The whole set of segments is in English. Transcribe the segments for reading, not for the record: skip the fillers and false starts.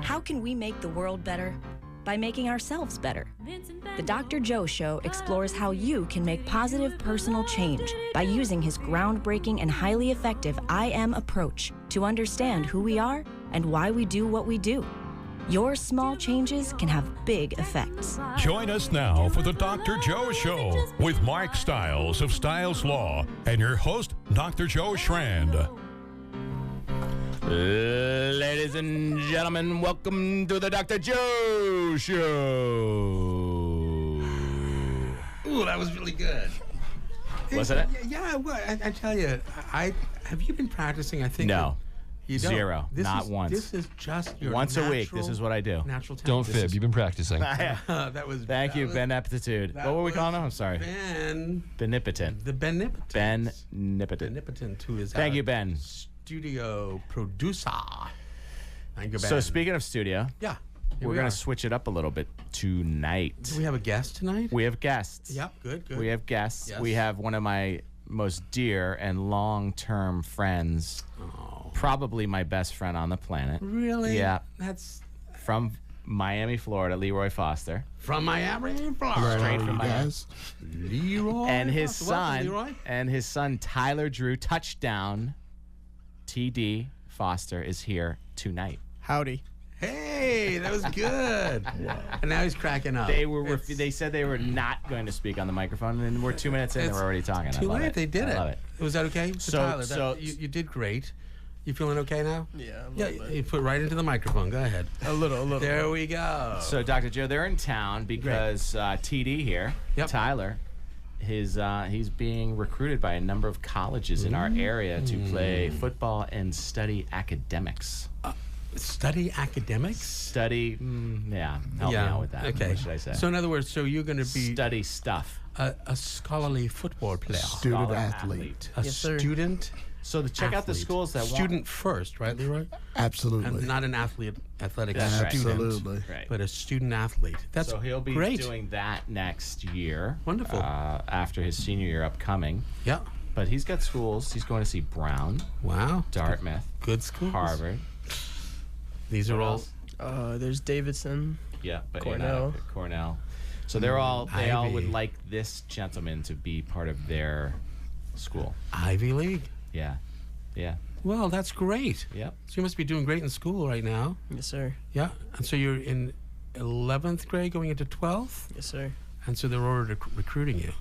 How can we make the world better? By making ourselves better. The Dr. Joe Show explores how you can make positive personal change by using his groundbreaking and highly effective I Am approach to understand who we are and why we do what we do. Your small changes can have big effects. Join us now for the Dr. Joe Show with Mark Stiles of Stiles Law and your host, Dr. Joe Schrand. Ladies and gentlemen, welcome to the Dr. Joe Show. Ooh, that was really good. Wasn't it? Yeah, well, I tell you, have you been practicing? I think No. You don't. Zero. Not once. This is just your Once a week. This is what I do. Natural talent. Don't fib. You've been practicing. That was. Thank you, Beneptitude. What were we calling him? I'm sorry. Benipotent. The Benipotent. Benipotent. Benipotent, who is Thank you, Ben. Studio producer. Thank you, Ben. So speaking of studio, yeah, we're going to switch it up a little bit tonight. Do we have a guest tonight? We have guests. Yep, good. We have guests. Yes. We have one of my most dear and long-term friends, probably my best friend on the planet. Really? Yeah. That's from Miami, Florida, Leroy Foster. from Miami, Florida. Straight from Miami. Leroy. And his Foster. Welcome, son, Leroy. Tyler Drew, touchdown. TD Foster is here tonight. Howdy. Hey, that was good. And now he's cracking up. They said they were not going to speak on the microphone, and we're 2 minutes in, and we're already talking. Too late. They did it. I love it. Was that okay? So- Tyler, you did great. You feeling okay now? Yeah, a Yeah, little bit. you put right into the microphone. Go ahead. A little. There we go. So, Dr. Joe, they're in town because TD here, Yep. Tyler, he's being recruited by a number of colleges in our area to play football and study academics. Study academics? Help me out with that. Okay. What should I say? So in other words, you're going to be Study stuff. a scholarly football player. Student Scholar athlete. A Yes, sir. student So check out the athlete. schools that Student first, right, Leroy? Absolutely. And not an athletic That's right. student. Absolutely. Right. But a student athlete. That's So he'll be great. doing that next year. Wonderful. After his senior year upcoming. Yeah. But he's got schools. He's going to see Brown, Wow. Dartmouth, Good schools. Harvard. These are What all. else? There's Davidson. Yeah, but Cornell. Cornell. So they all Ivy. would like this gentleman to be part of their school. Ivy League. Yeah. Yeah. Well, that's great. Yep. So you must be doing great in school right now. Yes, sir. Yeah. And so you're in 11th grade going into 12th? Yes, sir. And so they're already recruiting you.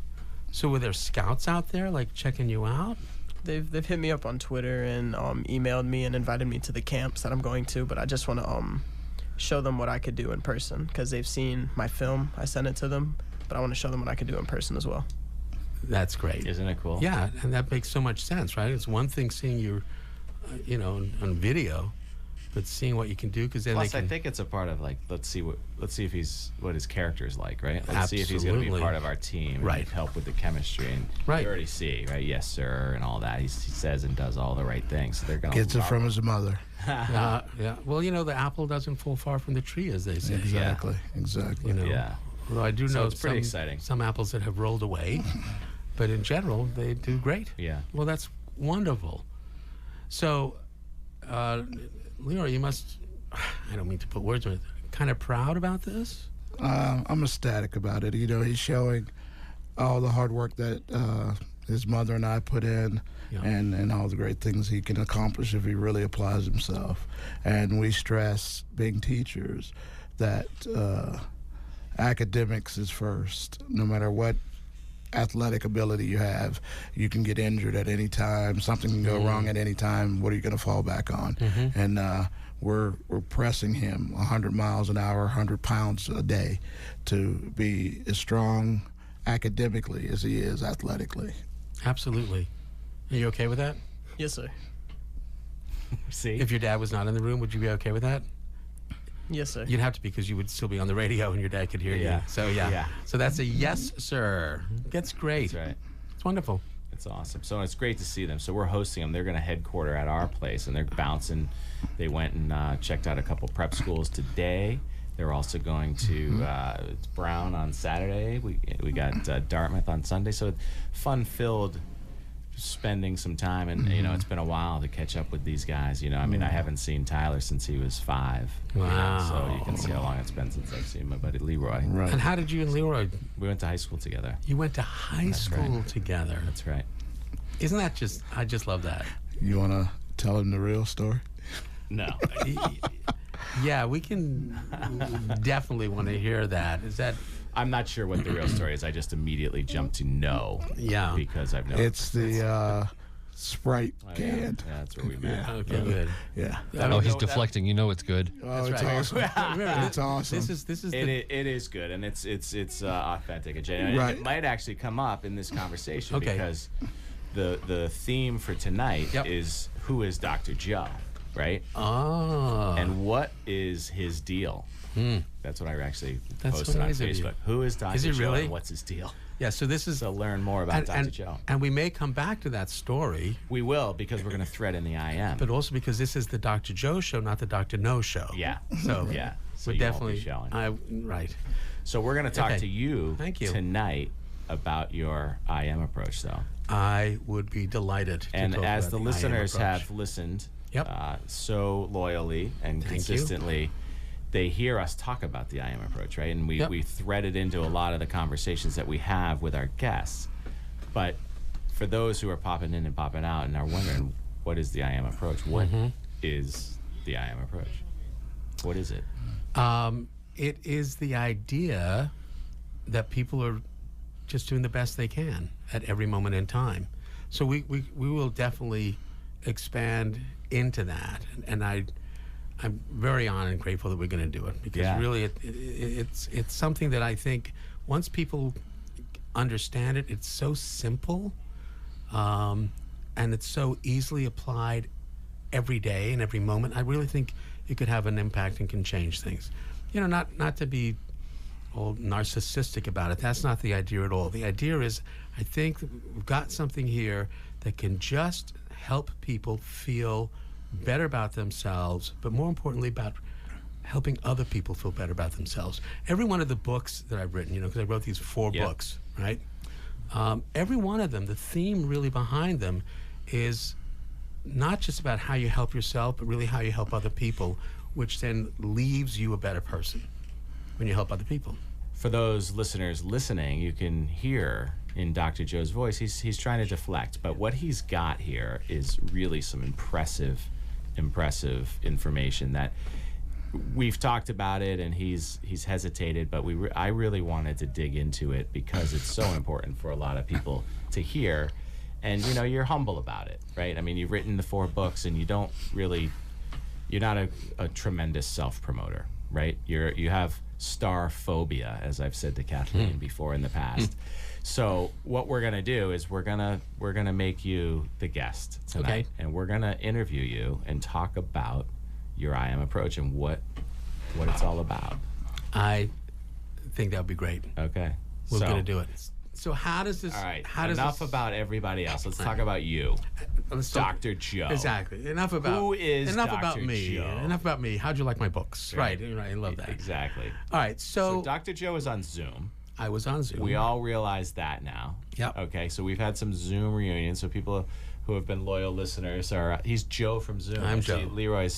So were there scouts out there like checking you out? They've hit me up on Twitter and emailed me and invited me to the camps that I'm going to, but I just want to show them what I could do in person because they've seen my film. I sent it to them, but I want to show them what I could do in person as well. That's great. Isn't it cool? Yeah, and that makes so much sense, right? It's one thing seeing you, on video, but seeing what you can do because then Plus, they can. I think it's a part of let's see what his character is like, right? Let's see if he's going to be Absolutely. part of our team, and Right. help with the chemistry, and Right. you already see, right? Yes, sir, and all that. He says and does all the right things, so they're going to Gets it from his mother. Yeah. Well, the apple doesn't fall far from the tree, as they say. Exactly. Exactly. Yeah. Although I do So know it's pretty exciting. some apples that have rolled away, but in general, they do great. Yeah. Well, that's wonderful. So, Leroy, you must, I don't mean to put words on it, kind of proud about this? I'm ecstatic about it. He's showing all the hard work that his mother and I put in, Yeah. and all the great things he can accomplish if he really applies himself. And we stress, being teachers, that academics is first. No matter what athletic ability you have, you can get injured at any time. Something can go wrong at any time. What are you going to fall back on? And we're pressing him 100 miles an hour, 100 pounds a day to be as strong academically as he is athletically. Absolutely. Are you okay with that? Yes, sir. See? If your dad was not in the room, would you be okay with that? Yes, sir. You'd have to, because you would still be on the radio and your dad could hear Yeah. you. So, yeah. So that's a yes, sir. That's great. That's right. It's wonderful. It's awesome. So it's great to see them. So we're hosting them. They're going to headquarter at our place, and they're bouncing. They went and checked out a couple prep schools today. They're also going to it's Brown on Saturday. We got Dartmouth on Sunday. So fun-filled spending some time, and you know, it's been a while to catch up with these guys. You know, I mean, I haven't seen Tyler since he was 5. Wow. You know, so you can see how long it's been since I've seen my buddy Leroy. Right. And how did you and Leroy? We went to high school together. You went to high school together. That's right. Isn't that just? I just love that. You want to tell him the real story? No. Yeah, we can definitely want to hear that. Is that? I'm not sure what the real story is. I just immediately jumped to no. Yeah. Because I've known. It's the Sprite can. Yeah, that's where we met. Okay, good. Yeah. Oh, he's deflecting. You know it's good. Oh, it's right. awesome. It's awesome. This is It is good, and it's authentic and genuine. Right. It might actually come up in this conversation Okay. because the theme for tonight Yep. is who is Dr. Joe, right? Oh. And what is his deal? That's what I actually That's posted so on nice of you. Facebook. Who is Dr. Is it Joe really? and what's his deal? Yeah, so this is So learn more about Dr. and, Joe. and we may come back to that story, We will, because we're going to thread in the IM. but also because this is the Dr. Joe show, not the Dr. No show. yeah. So Yeah. So we're you definitely won't be showing. right. So we're going to talk Okay. to you, Thank you. tonight about your IM approach, though. I would be delighted to And talk as about the IM listeners approach. have listened Yep. so loyally and Thank you. consistently, they hear us talk about the IM approach, right? And we, Yep. we thread it into a lot of the conversations that we have with our guests. But for those who are popping in and popping out and are wondering, what is the IM approach? What is the IM approach? What is it? It is the idea that people are just doing the best they can at every moment in time. So we will definitely expand into that, and I'm very honored and grateful that we're going to do it, because Yeah. really it's something that I think once people understand it, it's so simple, and it's so easily applied every day and every moment. I really think it could have an impact and can change things. You know, not to be all narcissistic about it. That's not the idea at all. The idea is, I think that we've got something here that can just help people feel better about themselves, but more importantly about helping other people feel better about themselves. Every one of the books that I've written, you know, because I wrote these 4 Yeah. books, right? Every one of them, the theme really behind them is not just about how you help yourself, but really how you help other people, which then leaves you a better person when you help other people. For those listeners listening, you can hear in Dr. Joe's voice, he's trying to deflect, but what he's got here is really some impressive information that we've talked about it, and he's hesitated, but I really wanted to dig into it because it's so important for a lot of people to hear. And you know, you're humble about it, right? I mean, you've written the 4 books, and you're not a tremendous self-promoter, right? You have star phobia, as I've said to Kathleen before in the past. So what we're gonna do is we're gonna make you the guest tonight, Okay. and we're gonna interview you and talk about your IM approach and what it's all about. I think that would be great. Okay. We're So- going to do it. So how does this? All right. How does Enough this, about everybody else. Let's talk about you, let's talk- Dr. Joe. Exactly. Enough about Who is enough Dr. about me. Joe? Enough about me. How'd you like my books? Right. I love that. Exactly. All right. So So, Dr. Joe is on Zoom. I was on Zoom. We all realize that now. Yep. Okay, so we've had some Zoom reunions. So people who have been loyal listeners are. He's Joe from Zoom. I'm See, Joe. Leroy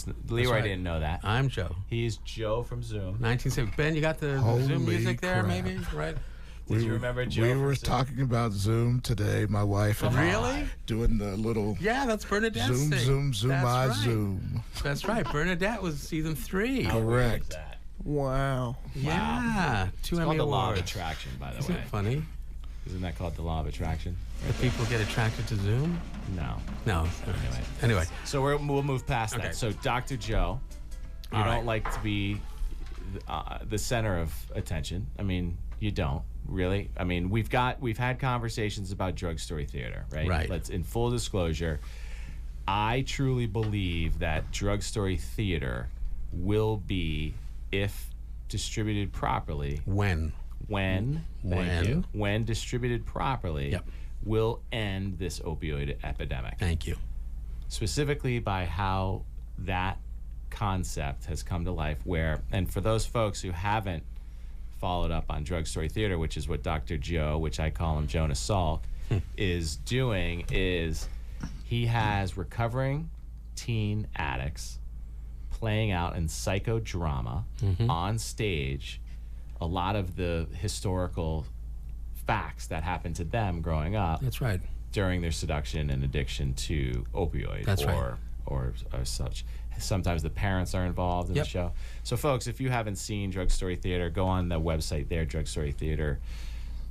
right. didn't know that. I'm Joe. He's Joe from Zoom. 1970. Ben, you got the Holy Zoom music there, crap. maybe? Right. Did you remember Joe? We from were Zoom? talking about Zoom today, my wife and I, Really? doing the little Yeah, that's Bernadette's Zoom, thing. Zoom, Zoom, That's I right. Zoom. That's right. Bernadette was season 3. Correct. That. Wow. Yeah. 2 It's Emmy called the law of awards. attraction, by the Isn't way. it funny Isn't that called the law of attraction? that people get attracted to Zoom? No. No. Anyway. So we'll move past Okay. that. So Dr. Joe, you All don't right. like to be the center of attention. I mean, you don't really. I mean, we've had conversations about drug story theater, right? Right. Let's, in full disclosure, I truly believe that drug story theater will be, if distributed properly, When? when distributed properly, Yep. will end this opioid epidemic. Thank you. Specifically by how that concept has come to life, where, and for those folks who haven't followed up on drug story theater, which is what Dr. Joe, which I call him Jonas Salk, is doing is he has recovering teen addicts playing out in psychodrama on stage a lot of the historical facts that happened to them growing up. That's right. During their seduction and addiction to opioids or such. Sometimes the parents are involved in the show. So folks, if you haven't seen Drug Story Theater, go on the website there, Drug Story Theater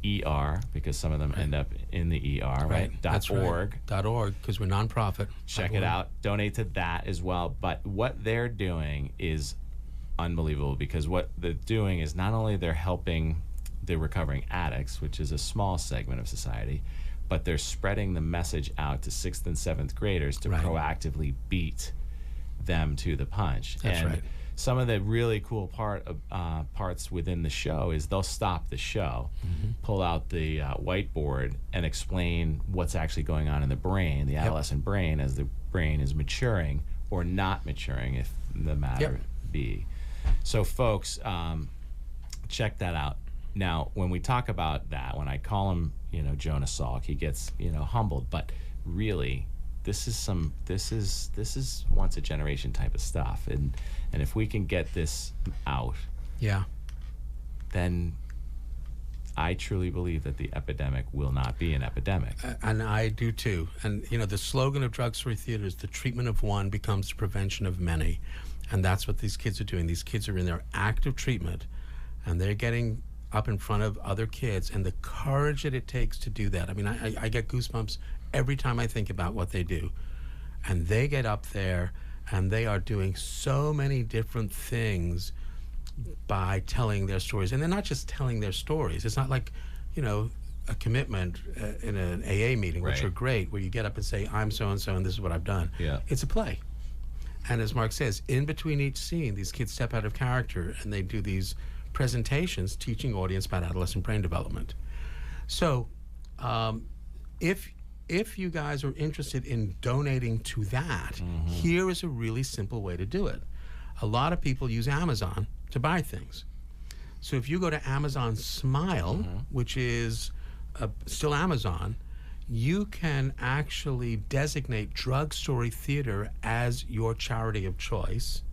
ER, because some of them end up in the ER, right? That's .org. Right. .org, because we're nonprofit. Check it out. Donate to that as well. But what they're doing is unbelievable, because what they're doing is not only they're helping the recovering addicts, which is a small segment of society, but they're spreading the message out to 6th and 7th graders to proactively beat them to the punch. That's right. Some of the really cool parts within the show is they'll stop the show, pull out the whiteboard, and explain what's actually going on in the brain, the adolescent brain, as the brain is maturing or not maturing, if the matter be. So, folks, check that out. Now, when we talk about that, when I call him, Jonah Salk, he gets, humbled. But really, this is once a generation type of stuff, and if we can get this out, then I truly believe that the epidemic will not be an epidemic. And I do too. And the slogan of Drug Story Theater is the treatment of one becomes the prevention of many, and that's what these kids are doing. These kids are in their active treatment, and they're getting up in front of other kids, and the courage that it takes to do that. I mean, I get goosebumps every time I think about what they do. And they get up there and they are doing so many different things by telling their stories. And they're not just telling their stories. It's not like, a commitment in an AA meeting, which are great, where you get up and say, I'm so-and-so and this is what I've done. Yeah. It's a play. And as Mark says, in between each scene, these kids step out of character and they do these presentations teaching audience about adolescent brain development. So if you guys are interested in donating to that, here is a really simple way to do it. A lot of people use Amazon to buy things. So if you go to Amazon Smile, which is still Amazon, you can actually designate Drug Story Theater as your charity of choice.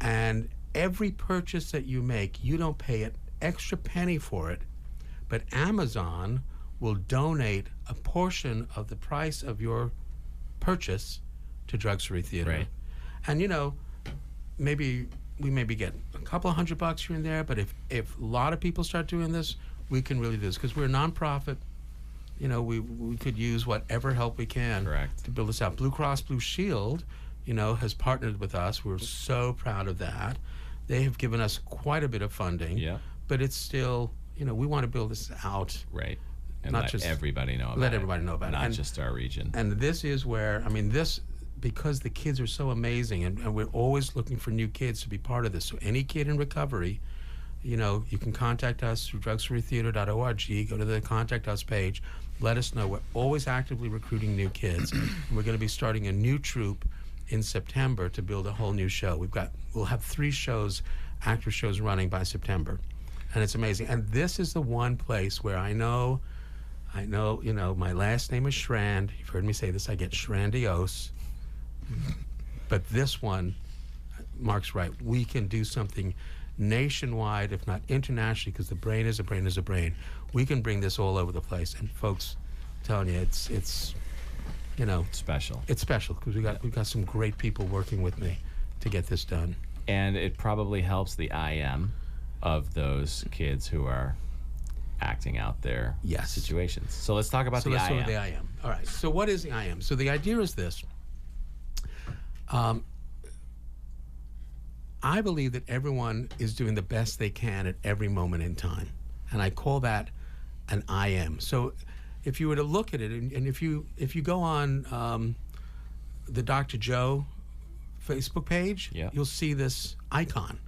And every purchase that you make, you don't pay an extra penny for it, but Amazon will donate a portion of the price of your purchase to Drug Story Theater. Right. And maybe we get a couple of $100 here and there, but if a lot of people start doing this, we can really do this, because we're a nonprofit. We could use whatever help we can to build this out. Blue Cross Blue Shield, has partnered with us. We're so proud of that. They have given us quite a bit of funding, but it's still, we want to build this out. Right. And not let just everybody know about it. Let everybody know about it. Not just our region. And this is where, because the kids are so amazing, and we're always looking for new kids to be part of this. So any kid in recovery, you can contact us through drugstorytheater.org. Go to the Contact Us page. Let us know. We're always actively recruiting new kids. And we're going to be starting a new troupe in September to build a whole new show. We'll have 3 shows, actor shows running by September. And it's amazing. And this is the one place where I know, my last name is Schrand. You've heard me say this, I get Schrandiose. But this one, Mark's right, we can do something nationwide, if not internationally, because the brain is a brain is a brain. We can bring this all over the place. And folks, I'm telling you, it's special. It's special, because we've got some great people working with me to get this done. And it probably helps the IM of those kids who are acting out their situations. So let's talk about the IM. Let's talk about the IM. All right. So what is the IM? So the idea is this. I believe that everyone is doing the best they can at every moment in time. And I call that an IM. So if you were to look at it, and if you go on the Dr. Joe Facebook page, you'll see this icon.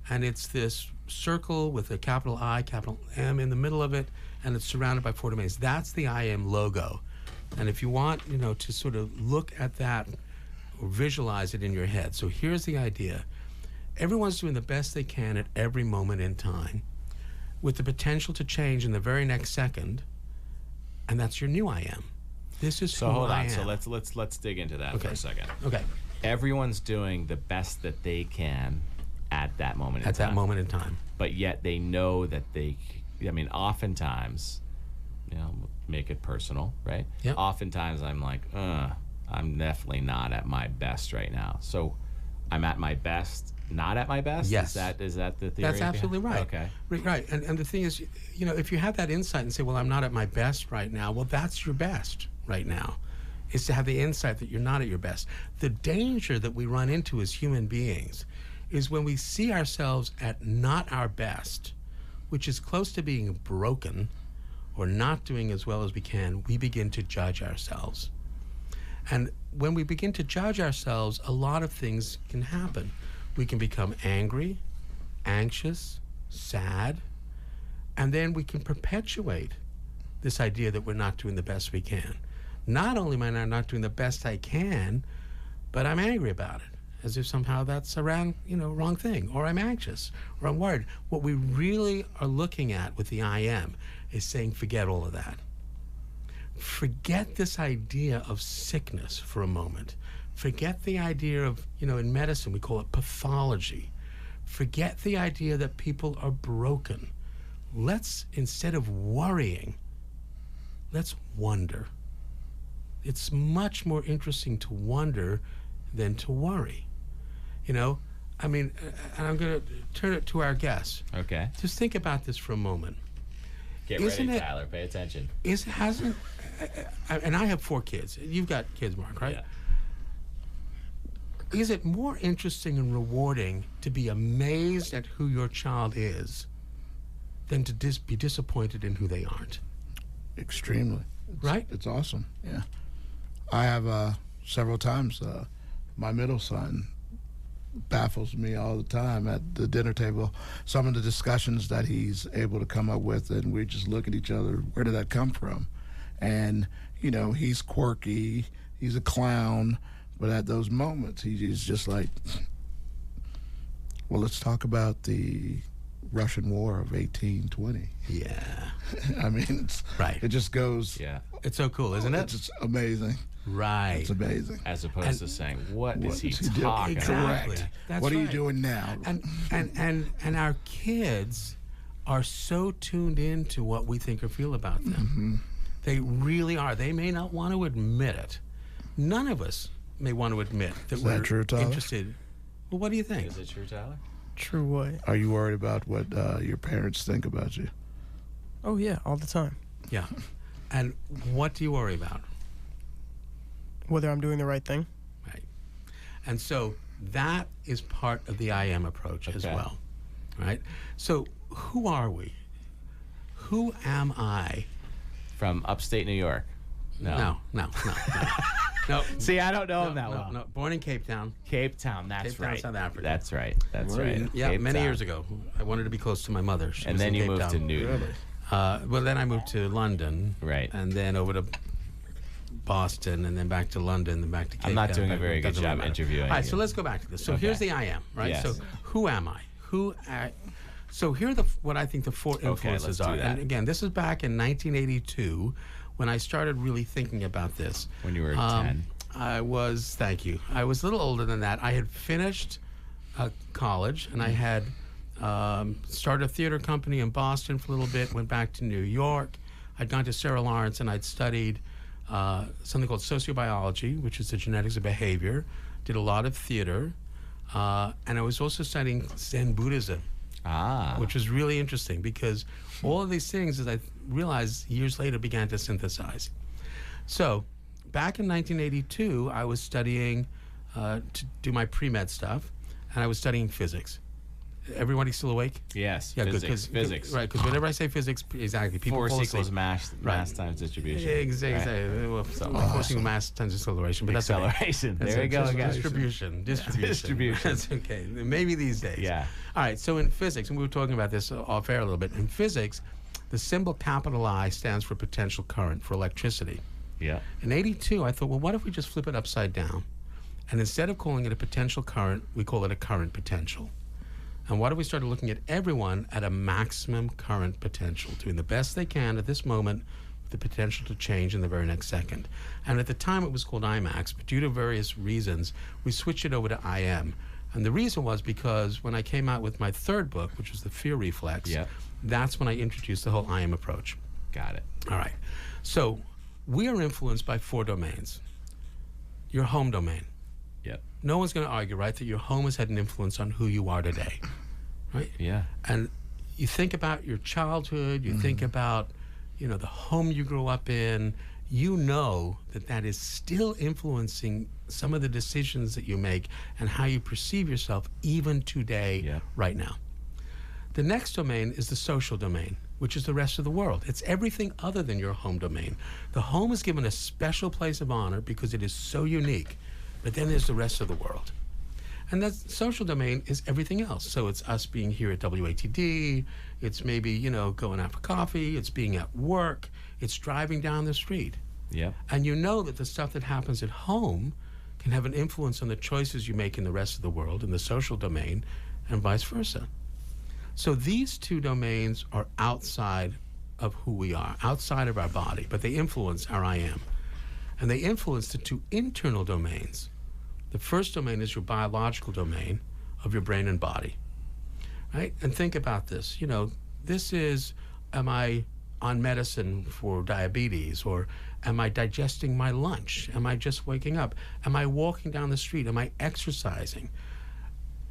And it's this circle with a capital I, capital M in the middle of it, and it's surrounded by 4 domains. That's the IM logo. And if you want, to sort of look at that or visualize it in your head. So here's the idea. Everyone's doing the best they can at every moment in time, with the potential to change in the very next second. And that's your new I am. This is So who hold I on. am. So let's dig into that for a second. Okay. Everyone's doing the best that they can at that moment in time. At that moment in time. But yet they know that oftentimes, make it personal, right? Yep. Oftentimes I'm like, I'm definitely not at my best right now. So I'm at my best, not at my best? Yes. Is that the theory? That's absolutely right. Okay. Right. And the thing is, if you have that insight and say, well, I'm not at my best right now, well, that's your best right now, is to have the insight that you're not at your best. The danger that we run into as human beings is when we see ourselves at not our best, which is close to being broken or not doing as well as we can, we begin to judge ourselves. And when we begin to judge ourselves, a lot of things can happen. We can become angry, anxious, sad, and then we can perpetuate this idea that we're not doing the best we can. Not only am I not doing the best I can, but I'm angry about it, as if somehow that's a wrong thing, or I'm anxious, or I'm worried. What we really are looking at with the I am is saying, forget all of that. Forget this idea of sickness for a moment. Forget the idea of, in medicine, we call it pathology. Forget the idea that people are broken. Let's, instead of worrying, let's wonder. It's much more interesting to wonder than to worry. And I'm going to turn it to our guests. Okay. Just think about this for a moment. Get ready, Tyler. Pay attention. And I have 4 kids. You've got kids, Mark, right? Yeah. Is it more interesting and rewarding to be amazed at who your child is than to be disappointed in who they aren't? Extremely. Right? It's awesome. Yeah. I have several times my middle son baffles me all the time at the dinner table. Some of the discussions that he's able to come up with, and we just look at each other, where did that come from? And, he's quirky, he's a clown, but at those moments, he's just like, well, let's talk about the Russian War of 1820. Yeah. It's right. It just goes. Yeah. It's so cool, isn't it? It's just amazing. Right. It's amazing. As opposed to saying, what is he talking about? Exactly. That's what are you right. doing now? And our kids are so tuned into what we think or feel about them. Mm-hmm. They really are. They may not want to admit it. None of us may want to admit that we're true, Tyler? interested. Well, what do you think? Is it true, Tyler? True what? Are you worried about what your parents think about you? Oh, yeah, all the time. Yeah. And what do you worry about? Whether I'm doing the right thing. Right. And so that is part of the I am approach as well. Right? So who are we? Who am I? From upstate New York. No. No. See, I don't know him that well. No. Born in Cape Town. Cape Town, that's Cape Town, right. South Africa. That's right. Yeah, Cape many Town. years ago. I wanted to be close to my mother. She And was then in you Cape moved Town. to Newton. Well, then I moved to London. Right. And then over to Boston, and then back to London, then back to Cape Town. I'm not doing a Back- very good doesn't job matter. interviewing All right, you. so let's go back to this. So Okay. here's the I am, right? Yes. So who am I? So here are what I think the 4 influences let's do are. that. And again, this is back in 1982 when I started really thinking about this. When you were 10. Thank you. I was a little older than that. I had finished college, and I had started a theater company in Boston for a little bit, went back to New York. I'd gone to Sarah Lawrence, and I'd studied something called sociobiology, which is the genetics of behavior, did a lot of theater, and I was also studying Zen Buddhism, which was really interesting because all of these things, as I realized years later, began to synthesize. So back in 1982, I was studying to do my pre-med stuff, and I was studying physics. Everybody still awake? Yes. Yeah, physics. good. Physics. Right, because whenever I say physics, exactly, people fall Force asleep. equals mass times distribution. Exactly. Right? Well, force equals mass times acceleration, but that's okay. Acceleration. That's There you go just again. Distribution. Distribution. That's okay. Maybe these days. Yeah. All right. So in physics, and we were talking about this off air a little bit. In physics, the symbol capital I stands for potential current, for electricity. Yeah. In 82, I thought, well, what if we just flip it upside down? And instead of calling it a potential current, we call it a current potential. And what if we started looking at everyone at a maximum current potential, doing the best they can at this moment the potential to change in the very next second. And at the time it was called IMAX, but due to various reasons, we switched it over to IM. And the reason was because when I came out with my third book, which was The Fear Reflex, that's when I introduced the whole IM approach. Got it. All right. So we are influenced by 4 domains. Your home domain. Yep. No one's going to argue, right, that your home has had an influence on who you are today, right? Yeah. And you think about your childhood, you think about, you know, the home you grew up in, you know that that is still influencing some of the decisions that you make and how you perceive yourself even today, right now. The next domain is the social domain, which is the rest of the world. It's everything other than your home domain. The home is given a special place of honor because it is so unique, but then there's the rest of the world. And that social domain is everything else. So it's us being here at WATD, it's maybe, you know, going out for coffee, it's being at work, it's driving down the street. Yep. And you know that the stuff that happens at home can have an influence on the choices you make in the rest of the world, in the social domain, and vice versa. So these 2 domains are outside of who we are, outside of our body, but they influence our I am. And they influence the 2 internal domains. The first domain is your biological domain of your brain and body, right? And think about this. You know, this is, am I on medicine for diabetes, or am I digesting my lunch? Am I just waking up? Am I walking down the street? Am I exercising?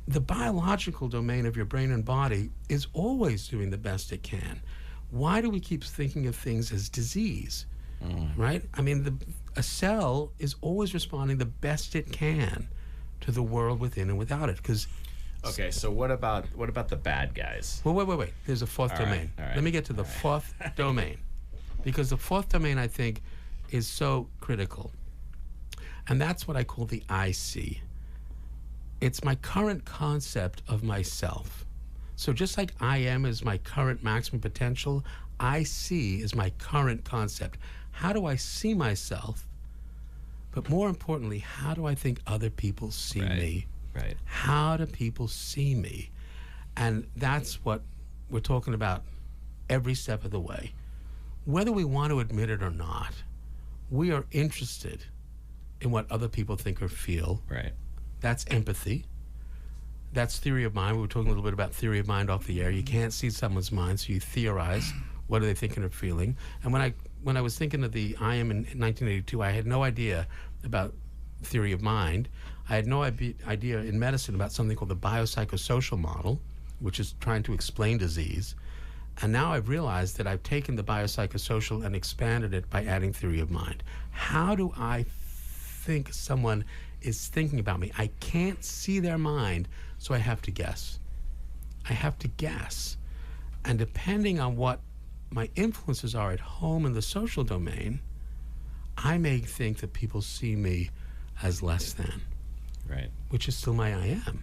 The biological domain of your brain and body is always doing the best it can. Why do we keep thinking of things as disease, right? I mean, a cell is always responding the best it can to the world within and without it. Because okay, so what about the bad guys? Well, wait. There's a 4th domain. All right. Let me get to the 4th domain, because the 4th domain, I think, is so critical, and that's what I call the I see. It's my current concept of myself. So just like I am is my current maximum potential, I see is my current concept. How do I see myself? But more importantly, how do I think other people see me? Right. How do people see me? And that's what we're talking about every step of the way. Whether we want to admit it or not, we are interested in what other people think or feel. Right. That's empathy. That's theory of mind. We were talking a little bit about theory of mind off the air. You can't see someone's mind, so you theorize. What are they thinking or feeling? And when I was thinking of the I am in 1982, I had no idea about theory of mind. I had no idea in medicine about something called the biopsychosocial model, which is trying to explain disease. And now I've realized that I've taken the biopsychosocial and expanded it by adding theory of mind. How do I think someone is thinking about me? I can't see their mind, so I have to guess. I have to guess. And depending on what my influences are at home in the social domain, I may think that people see me as less than, right, which is still my I am.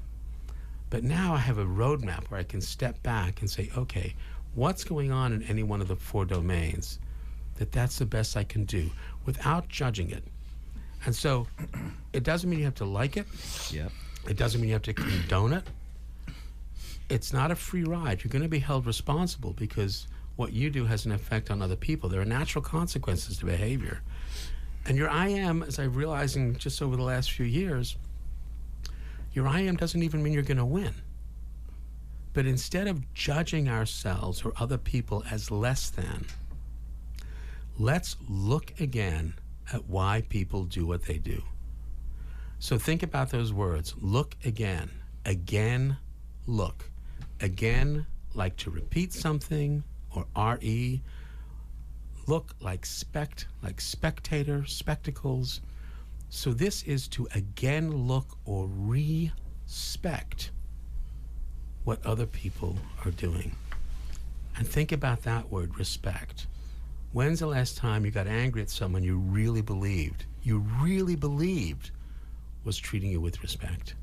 But now I have a roadmap where I can step back and say, okay, what's going on in any one of the 4 domains? That's the best I can do without judging it. And so it doesn't mean you have to like it. Yep. It doesn't mean you have to condone it. It's not a free ride. You're going to be held responsible because what you do has an effect on other people. There are natural consequences to behavior. And your I am, as I'm realizing just over the last few years, your I am doesn't even mean you're going to win. But instead of judging ourselves or other people as less than, let's look again at why people do what they do. So think about those words. Look again. Again, look. Again, like to repeat something, or RE. Look like like spectator, spectacles. So this is to again look or respect what other people are doing. And think about that word, respect. When's the last time you got angry at someone you really believed was treating you with respect?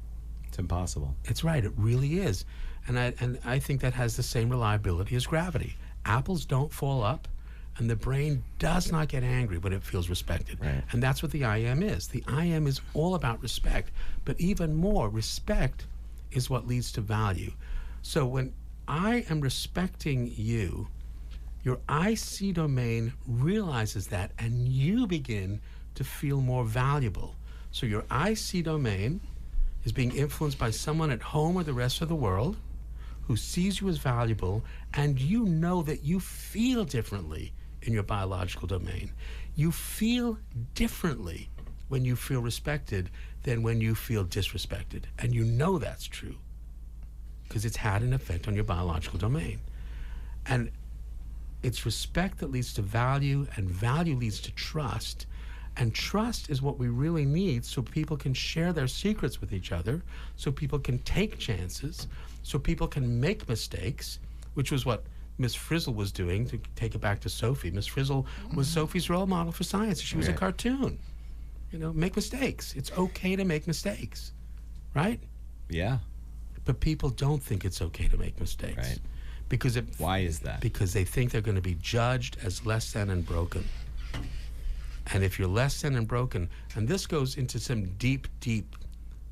It's impossible. It's right, it really is. And I think that has the same reliability as gravity. Apples don't fall up, and the brain does not get angry when it feels respected. Right. And that's what the I am is. The I am is all about respect, but even more, respect is what leads to value. So when I am respecting you, Your IC domain realizes that, and you begin to feel more valuable. So your IC domain is being influenced by someone at home or the rest of the world who sees you as valuable, and you know that you feel differently in your biological domain. You feel differently when you feel respected than when you feel disrespected. And you know that's true because it's had an effect on your biological domain. And it's respect that leads to value, and value leads to trust. And trust is what we really need so people can share their secrets with each other, so people can take chances, so people can make mistakes, which was what Miss Frizzle was doing, to take it back to Sophie. Miss Frizzle was Sophie's role model for science. She was a cartoon. You know, make mistakes. It's okay to make mistakes, right? Yeah. But people don't think it's okay to make mistakes. Right. Because Why is that? Because they think they're going to be judged as less than and broken. And if you're less than and broken, and this goes into some deep, deep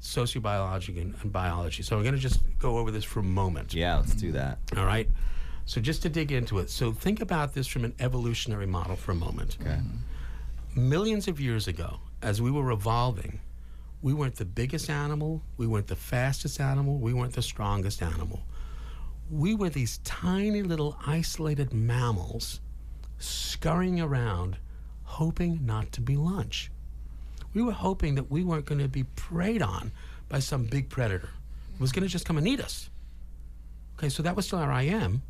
sociobiology and biology. So I'm going to just go over this for a moment. Yeah, let's do that. All right? So just to dig into it. So think about this from an evolutionary model for a moment. Okay. Millions of years ago, as we were evolving, we weren't the biggest animal, we weren't the fastest animal, we weren't the strongest animal. We were these tiny little isolated mammals scurrying around, hoping not to be lunch. We were hoping that we weren't going to be preyed on by some big predator who was going to just come and eat us. Okay, so that was still our I am,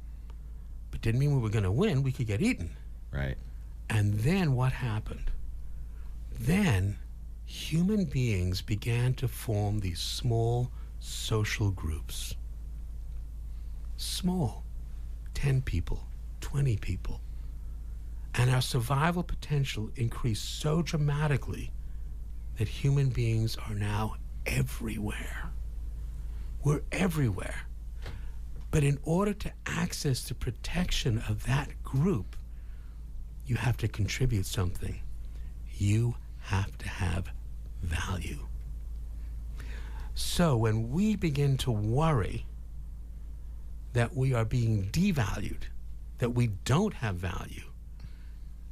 but didn't mean we were going to win. We could get eaten. Right. And then what happened? Then human beings began to form these small social groups. Small, 10 people, 20 people. And our survival potential increased so dramatically that human beings are now everywhere. We're everywhere. But in order to access the protection of that group, you have to contribute something. You have to have value. So when we begin to worry that we are being devalued, that we don't have value,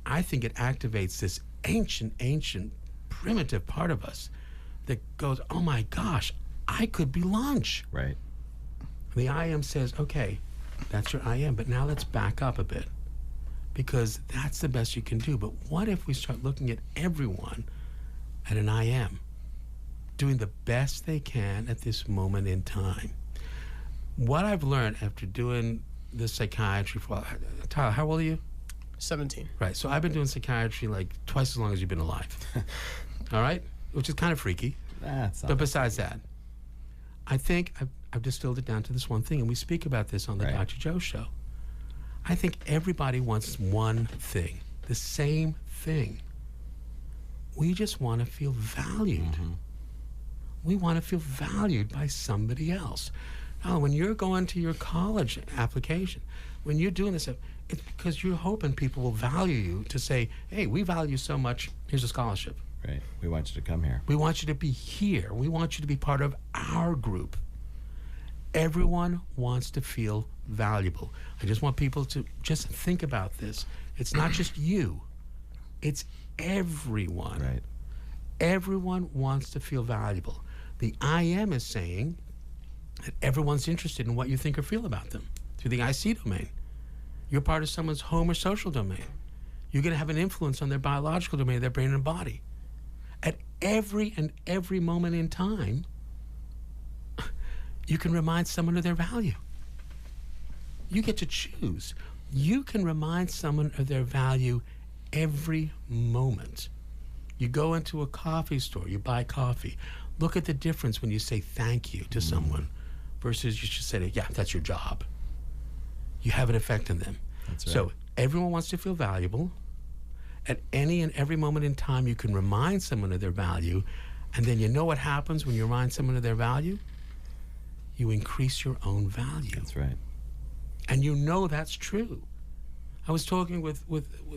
I think it activates this ancient, primitive part of us that goes, oh my gosh, I could be lunch. Right. The I am says, okay, that's your I am, but now let's back up a bit, because that's the best you can do. But what if we start looking at everyone at an I am, doing the best they can at this moment in time? What I've learned after doing this psychiatry for, Tyler, how old are you? 17. Right, so I've been doing psychiatry like twice as long as you've been alive. All right? Which is kind of freaky. That's not But besides that, I think I've distilled it down to this one thing, and we speak about this on the Right. Dr. Joe show. I think everybody wants one thing, the same thing. We just want to feel valued. Mm-hmm. We want to feel valued by somebody else. Now, when you're going to your college application, when you're doing this stuff, it's because you're hoping people will value you to say, hey, we value you so much, here's a scholarship. Right. We want you to come here. We want you to be here. We want you to be part of our group. Everyone wants to feel valuable. I just want people to just think about this. It's not just you. It's everyone. Right. Everyone wants to feel valuable. The I am is saying that everyone's interested in what you think or feel about them through the IC domain. You're part of someone's home or social domain. You're going to have an influence on their biological domain, their brain and body. At every moment in time, you can remind someone of their value. You get to choose. You can remind someone of their value every moment. You go into a coffee store, you buy coffee. Look at the difference when you say thank you to someone versus you just say, yeah, that's your job. You have an effect on them. That's right. So everyone wants to feel valuable. At any and every moment in time, you can remind someone of their value. And then you know what happens when you remind someone of their value? You increase your own value. That's right. And you know that's true. I was talking with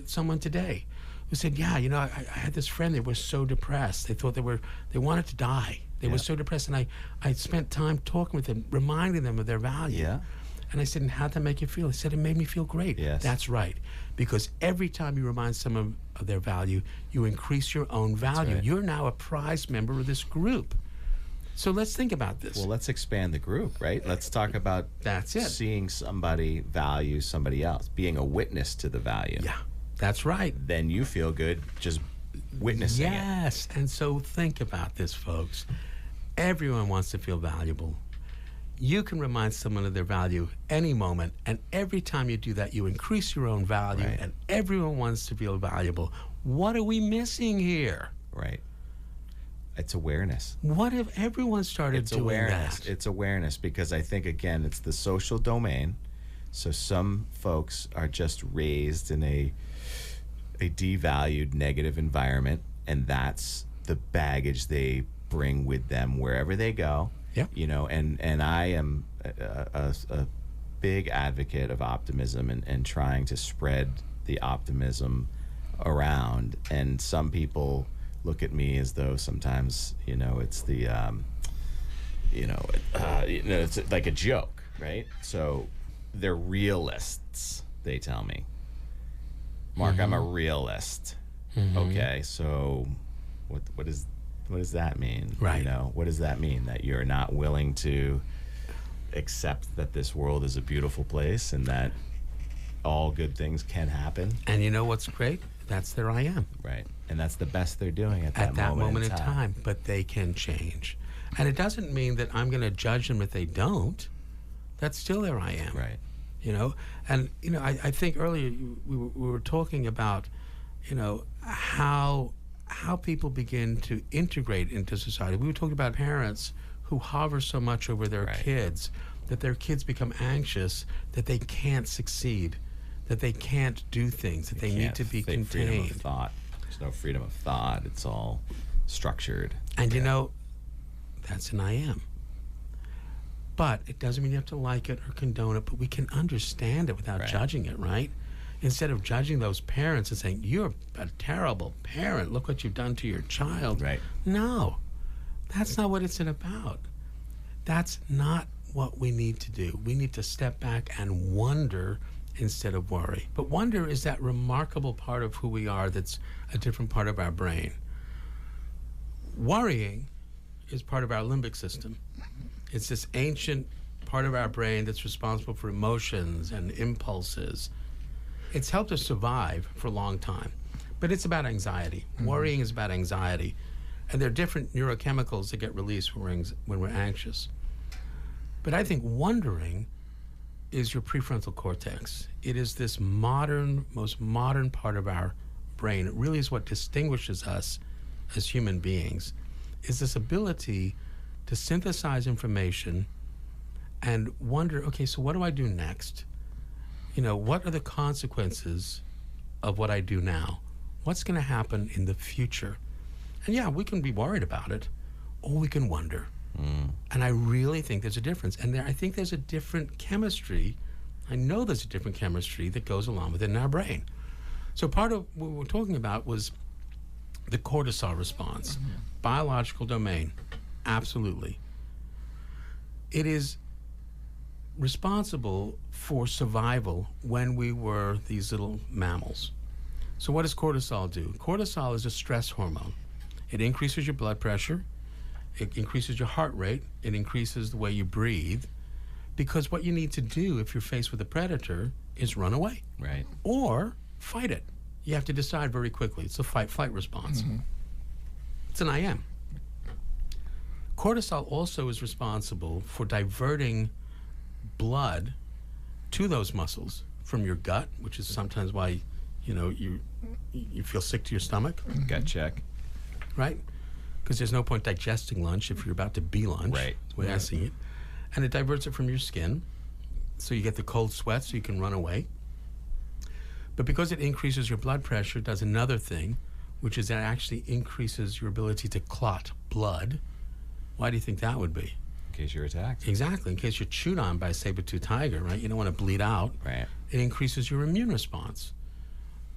someone today who said, yeah, you know, I had this friend, they were so depressed. They thought they wanted to die. They were so depressed. And I spent time talking with them, reminding them of their value. Yeah. And I said, and how'd that make you feel? He said, it made me feel great. Yes. That's right. Because every time you remind someone of their value, you increase your own value. right. You're now a prized member of this group. So let's think about this. Well, let's expand the group, right? Let's talk about That's it. seeing somebody value somebody else, being a witness to the value. Yeah, that's right. Then you feel good just witnessing it. Yes, and so think about this, folks. Everyone wants to feel valuable. You can remind someone of their value any moment, and every time you do that, you increase your own value, Right. and everyone wants to feel valuable. What are we missing here? Right. It's awareness. What if everyone started It's doing awareness. that? It's awareness, because I think, again, it's the social domain. So some folks are just raised in a devalued, negative environment, and that's the baggage they bring with them wherever they go. Yep. You know, and I am a big advocate of optimism and trying to spread the optimism around. And some people look at me as though sometimes, you know, it's the, it's like a joke, right? So they're realists, they tell me. Mark, I'm a realist. Okay, so what does that mean? Right. You know, what does that mean? That you're not willing to accept that this world is a beautiful place and that all good things can happen? And you know what's great? That's their I am. Right. And that's the best they're doing at that moment in time. But they can change. And it doesn't mean that I'm going to judge them if they don't. That's still their I am. Right. You know, and you know, I think earlier we were talking about, you know, how people begin to integrate into society. We were talking about parents who hover so much over their Right. kids that their kids become anxious that they can't succeed, that they can't do things, that they need to be Freedom of contained. thought. There's no freedom of thought. It's all structured. And you know, that's an I am. But it doesn't mean you have to like it or condone it, but we can understand it without Right. judging it, right? Instead of judging those parents and saying, you're a terrible parent, look what you've done to your child. Right. No, that's not what it's about. That's not what we need to do. We need to step back and wonder instead of worry. But wonder is that remarkable part of who we are that's a different part of our brain. Worrying is part of our limbic system. It's this ancient part of our brain that's responsible for emotions and impulses. It's helped us survive for a long time, but it's about anxiety. Worrying is about anxiety, and there are different neurochemicals that get released when we're anxious. But I think wondering is your prefrontal cortex. It is this most modern part of our brain. It really is what distinguishes us as human beings, is this ability to synthesize information and wonder, okay, so what do I do next? You know, what are the consequences of what I do now? What's going to happen in the future? And yeah, we can be worried about it, or we can wonder. And I really think there's a difference. And I think there's a different chemistry. I know there's a different chemistry that goes along within our brain. So part of what we're talking about was the cortisol response, biological domain. Absolutely. It is responsible for survival when we were these little mammals. So what does cortisol do? Cortisol is a stress hormone. It increases your blood pressure. It increases your heart rate. It increases the way you breathe. Because what you need to do if you're faced with a predator is run away. Right. Or fight it. You have to decide very quickly. It's a fight-flight response. It's an I am. Cortisol also is responsible for diverting blood to those muscles from your gut, which is sometimes why, you know, you feel sick to your stomach. Gut check. Right? Because there's no point digesting lunch if you're about to be lunch. Right. That's the way I see it. And it diverts it from your skin, so you get the cold sweat so you can run away. But because it increases your blood pressure, it does another thing, which is that it actually increases your ability to clot blood. Why do you think that would be? In case you're attacked. Exactly. In case you're chewed on by a saber-toothed tiger, right? You don't want to bleed out. Right. It increases your immune response.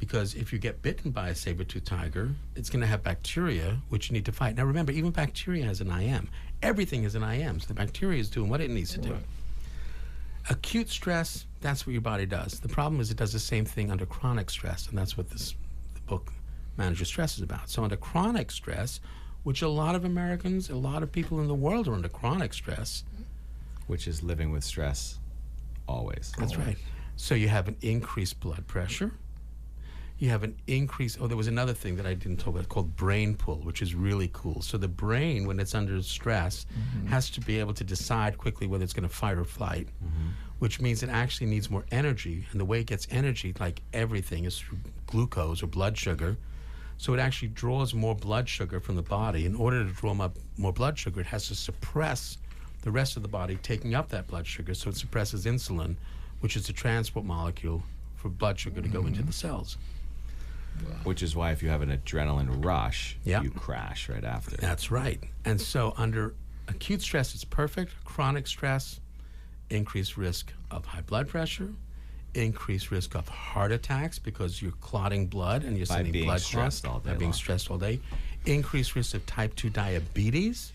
Because if you get bitten by a saber-toothed tiger, it's going to have bacteria, which you need to fight. Now remember, even bacteria has an I am. Everything is an I am. So the bacteria is doing what it needs to do. Acute stress, that's what your body does. The problem is it does the same thing under chronic stress, and that's what the book Manage Your Stress is about. So under chronic stress, which a lot of Americans, a lot of people in the world are under chronic stress. Which is living with stress always. That's right. So you have an increased blood pressure. You have an increase. Oh, there was another thing that I didn't talk about called brain pull, which is really cool. So the brain, when it's under stress, has to be able to decide quickly whether it's going to fight or flight, which means it actually needs more energy. And the way it gets energy, like everything, is through glucose or blood sugar. So it actually draws more blood sugar from the body. In order to draw more blood sugar, it has to suppress the rest of the body taking up that blood sugar. So it suppresses insulin, which is the transport molecule for blood sugar to go into the cells. Which is why if you have an adrenaline rush, Yep. you crash right after. That's right. And so under acute stress, it's perfect. Chronic stress, increased risk of high blood pressure, increased risk of heart attacks because you're clotting blood and you're By sending being blood stressed clots all day by being long. stressed all day. Increased risk of type 2 diabetes,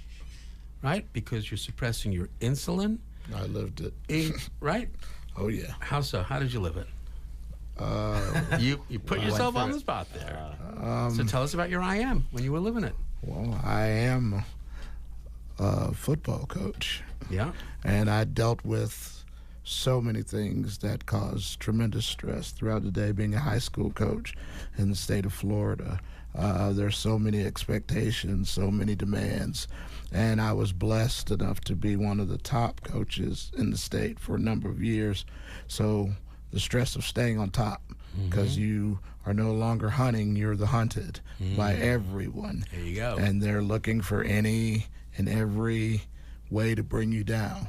right? Because you're suppressing your insulin, I lived it. right? Oh yeah. How so? How did you live it? You put yourself on the spot there. So tell us about your IM when you were living it. Well, I am a football coach, Yeah. and I dealt with so many things that caused tremendous stress throughout the day. Being a high school coach in the state of Florida, there's so many expectations, so many demands, and I was blessed enough to be one of the top coaches in the state for a number of years. So the stress of staying on top, because you are no longer hunting, you're the hunted by everyone. There you go. And they're looking for any and every way to bring you down.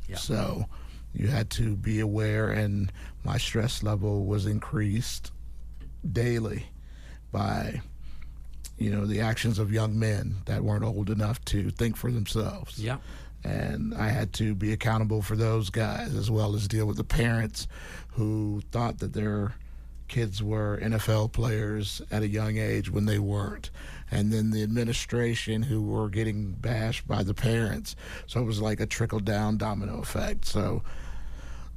Yeah. So you had to be aware, and my stress level was increased daily by, the actions of young men that weren't old enough to think for themselves. Yeah. And I had to be accountable for those guys, as well as deal with the parents who thought that their kids were NFL players at a young age when they weren't. And then the administration who were getting bashed by the parents. So it was like a trickle-down domino effect. So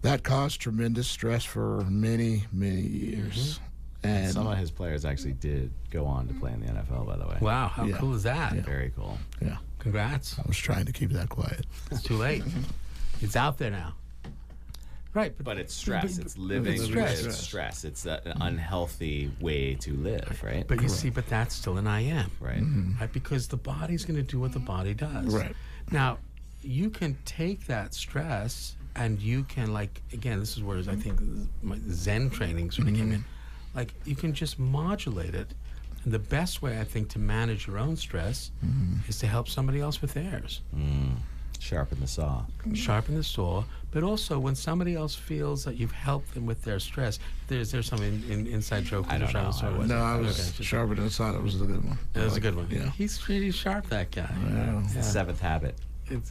that caused tremendous stress for many, many years. And Some of his players actually did go on to play in the NFL, by the way. Wow, how Yeah. cool is that? Very cool. yeah, Congrats. I was trying to keep that quiet. It's too late. It's out there now. Right. But it's stress. It's living It's with stress. stress. It's an unhealthy way to live, right? But you see, but that's still an IM. Right. Right? Because the body's going to do what the body does. Right. Now, you can take that stress and you can, again, this is where I think my Zen training sort of came in. You can just modulate it. And the best way, I think, to manage your own stress is to help somebody else with theirs. Sharpen the saw. Sharpen the saw, but also when somebody else feels that you've helped them with their stress, there's some inside joke. I don't know. Sharpen the saw? I wasn't- No, I was Okay, just- sharper than thought. It was a good one. That was a good one. Yeah. He's pretty sharp, that guy. It's the seventh habit,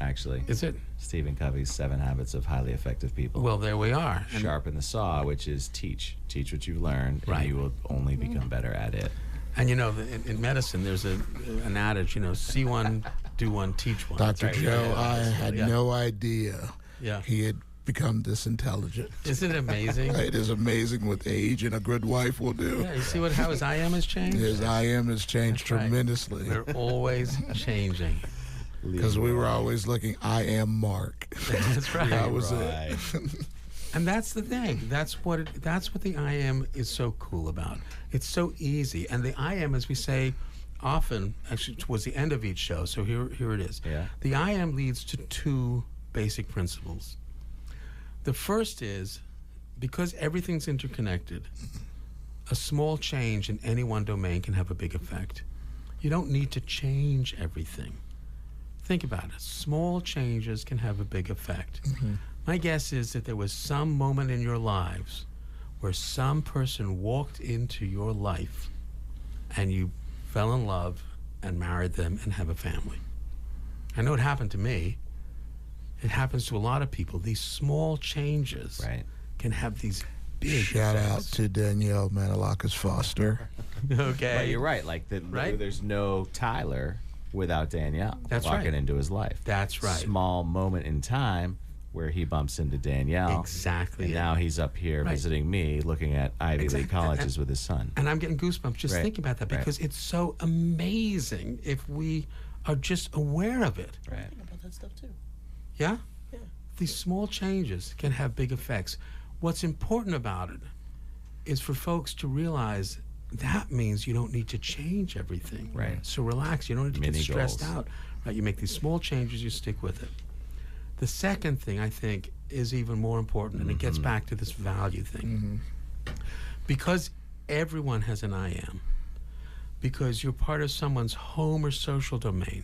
actually. Is it? Stephen Covey's 7 Habits of Highly Effective People. Well, there we are. And- Sharpen the saw, which is teach. Teach what you've learned, Right. and you will only become better at it. And in medicine, there's an adage, see one, do one, teach one. Dr. Right. Joe, I Yeah. had Yeah. no idea Yeah. he had become this intelligent. Isn't it amazing? It is amazing what age and a good wife will do. Yeah, you see how his IM has changed? His IM has changed Right. tremendously. We're always changing. Because we were always looking, I am Mark. That's right. That was Right. it. And that's the thing. That's what the IM is so cool about. It's so easy. And the IM, as we say often, actually towards the end of each show, so here it is. Yeah. The IM leads to 2 basic principles. The first is, because everything's interconnected, a small change in any one domain can have a big effect. You don't need to change everything. Think about it. Small changes can have a big effect. My guess is that there was some moment in your lives where some person walked into your life and you fell in love and married them and have a family. I know it happened to me. It happens to a lot of people. These small changes Right. can have these big Shout out effects. to Danielle Manalakis Foster. Okay. But you're right. Right? There's no Tyler without Danielle That's walking right. into his life. That's right. Small moment in time, where he bumps into Danielle. Exactly. And now he's up here visiting me, looking at Ivy League colleges with his son. And I'm getting goosebumps just thinking about that because it's so amazing if we are just aware of it. Right. I think about that stuff too. Yeah? Yeah. These small changes can have big effects. What's important about it is for folks to realize that means you don't need to change everything. Right. So relax. You don't need to get stressed goals. out. Right. You make these small changes, you stick with it. The second thing I think is even more important, and it gets back to this value thing. Because everyone has an I am, because you're part of someone's home or social domain,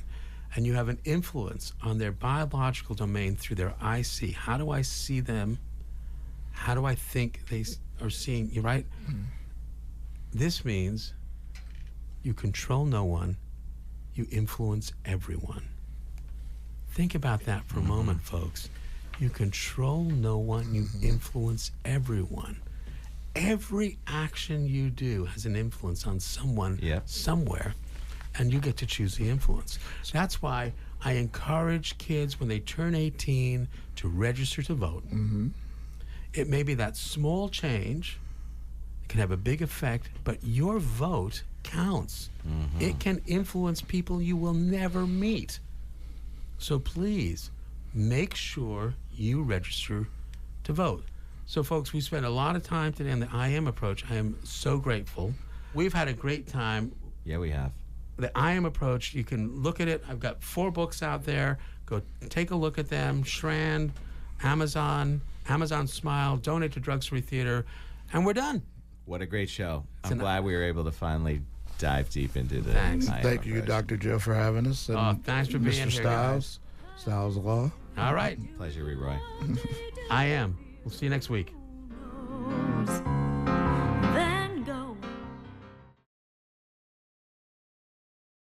and you have an influence on their biological domain through their I see. How do I see them? How do I think they are seeing you, right? This means you control no one, you influence everyone. Think about that for a moment, folks. You control no one, you influence everyone. Every action you do has an influence on someone somewhere, and you get to choose the influence. That's why I encourage kids when they turn 18 to register to vote. It may be that small change. It can have a big effect, but your vote counts. It can influence people you will never meet. So please, make sure you register to vote. So folks, we spent a lot of time today on the I am approach. I am so grateful. We've had a great time. Yeah, we have. The I am approach, you can look at it. I've got 4 books out there. Go take a look at them. Strand, Amazon Smile, donate to Drugs Free Theater, and we're done. What a great show. I'm glad we were able to finally dive deep into the Thank you, Dr. Joe, for having us. And thanks for being Mr. here, Styles, Styles Law. All right. Pleasure, Leroy. I am. We'll see you next week.